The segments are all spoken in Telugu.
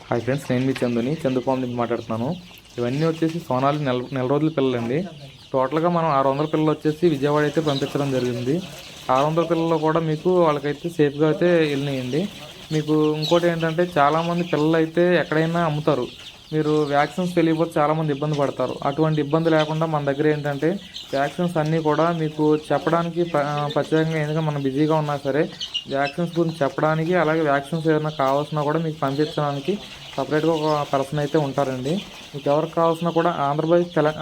హాయ్ ఫ్రెండ్స్, నేను మీ చందుని చందుపాము నుంచి మాట్లాడుతున్నాను. ఇవన్నీ వచ్చేసి సోనాలి నెల రోజుల పిల్లలండి. టోటల్గా మనం 600 పిల్లలు వచ్చేసి విజయవాడ అయితే పంపించడం జరిగింది. 600 పిల్లల్లో కూడా మీకు వాళ్ళకైతే సేఫ్గా అయితే వెళ్ళినాయండి. మీకు ఇంకోటి ఏంటంటే, చాలామంది పిల్లలు అయితే ఎక్కడైనా అమ్ముతారు. మీరు వ్యాక్సిన్స్ తెలియకపోతే చాలామంది ఇబ్బంది పడతారు. అటువంటి ఇబ్బంది లేకుండా మన దగ్గర ఏంటంటే వ్యాక్సిన్స్ అన్నీ కూడా మీకు చెప్పడానికి ప్రత్యేకంగా, ఎందుకంటే మనం బిజీగా ఉన్నా సరే వ్యాక్సిన్స్ గురించి చెప్పడానికి, అలాగే వ్యాక్సిన్స్ ఏదైనా కావాల్సినా కూడా మీకు పంపించడానికి సపరేట్గా ఒక పర్సన్ అయితే ఉంటారండి. మీకు ఎవరికి కావాల్సినా కూడా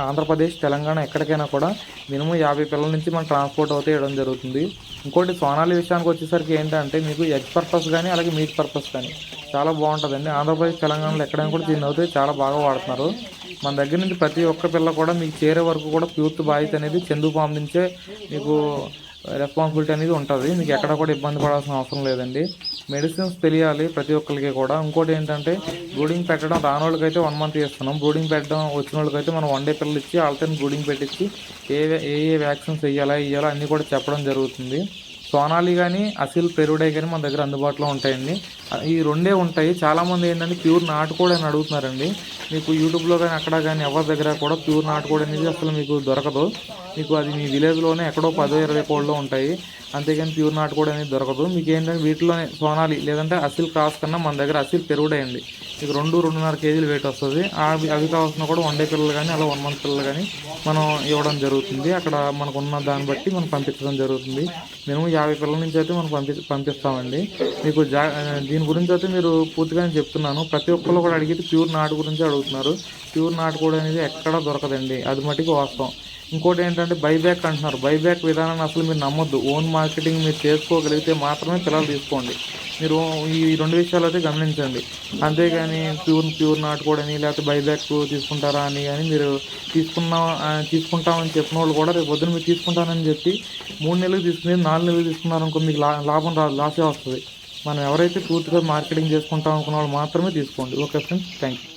ఆంధ్రప్రదేశ్ తెలంగాణ ఎక్కడికైనా కూడా మినిమం 50 పిల్లల నుంచి మనం ట్రాన్స్పోర్ట్ అయితే ఇవ్వడం జరుగుతుంది. ఇంకోటి సోనాలి విషయానికి వచ్చేసరికి ఏంటంటే, మీకు ఎగ్ పర్పస్ కానీ అలాగే మీట్ పర్పస్ కానీ చాలా బాగుంటుందండి. ఆంధ్రప్రదేశ్ తెలంగాణలో ఎక్కడైనా కూడా దీన్ని అయితే చాలా బాగా వాడుతున్నారు. మన దగ్గర నుంచి ప్రతి ఒక్క పిల్ల కూడా మీకు చేరే వరకు కూడా పూర్తి బాధ్యత అనేది చందు ఫామ్ నుంచే మీకు రెస్పాన్సిబిలిటీ అనేది ఉంటుంది. మీకు ఎక్కడ కూడా ఇబ్బంది పడాల్సిన అవసరం లేదండి. మెడిసిన్స్ తెలియాలి ప్రతి ఒక్కరికి కూడా. ఇంకోటి ఏంటంటే, బ్రూడింగ్ పెట్టడం రానోళ్ళకైతే 1 మంత్ ఇస్తున్నాం. బ్రూడింగ్ పెట్టడం వచ్చిన వాళ్ళకైతే మనం 1 డే పిల్లలు ఇచ్చి వాళ్ళతో బ్రూడింగ్ పెట్టించి ఏ వ్యాక్సిన్స్ ఇవ్వాలో అన్నీ కూడా చెప్పడం జరుగుతుంది. సోనాలి కానీ అసిల్ పెరుడై కానీ మన దగ్గర అందుబాటులో ఉంటాయండి. ఈ రెండే ఉంటాయి. చాలామంది ఏంటంటే ప్యూర్ నాటుకోడి అని అడుగుతున్నారండి. మీకు యూట్యూబ్లో కానీ అక్కడ కానీ ఎవరి దగ్గర కూడా ప్యూర్ నాటుకోడి అనేది అసలు మీకు దొరకదు. మీకు అది మీ విలేజ్లోనే ఎక్కడో 10-20 కోళ్ళు ఉంటాయి, అంతేగాని ప్యూర్ నాటుకోడి అనేది దొరకదు. మీకు ఏంటంటే వీటిలోనే సోనాలి లేదంటే అసిల్ క్రాస్ కన్నా మన దగ్గర అసిల్ పెరుగుడేయండి. మీకు 2-2.5 కేజీలు వెయిట్ వస్తుంది. అవి కావాల్సిన కూడా 1 డే పిల్లలు కానీ అలా 1 మంత్ పిల్లలు కానీ మనం ఇవ్వడం జరుగుతుంది. అక్కడ మనకున్న దాన్ని బట్టి మనం పంపించడం జరుగుతుంది. మినిమం 50 పిల్లల నుంచి అయితే మనం పంపిస్తామండి. మీకు దీని గురించి అయితే మీరు పూర్తిగానే చెప్తున్నాను. ప్రతి ఒక్కరు కూడా అడిగితే ప్యూర్ నాటు గురించి అడుగుతున్నారు. ప్యూర్ నాటుకోడి అనేది ఎక్కడా దొరకదండి, అది మటుకు వాస్తవం. ఇంకోటి ఏంటంటే బైబ్యాక్ అంటున్నారు. బైబ్యాక్ విధానాన్ని అసలు మీరు నమ్మొద్దు. ఓన్ మార్కెటింగ్ మీరు చేసుకోగలిగితే మాత్రమే పిల్లలు తీసుకోండి. మీరు ఈ 2 విషయాలు అయితే గమనించండి. అంతేగాని ప్యూర్ నాటుకోడని లేకపోతే బైబ్యాక్ తీసుకుంటారా అని కానీ మీరు తీసుకుంటామని చెప్పిన వాళ్ళు కూడా రేపు పొద్దున మీరు తీసుకుంటానని చెప్పి 3 నెలలకు తీసుకుని 4 నెలలకు తీసుకున్నారనుకో మీకు లాభం రాదు, లాసే వస్తుంది. మనం ఎవరైతే పూర్తిగా మార్కెటింగ్ చేసుకుంటాం అనుకున్న వాళ్ళు మాత్రమే తీసుకోండి. Okay friends, thank you.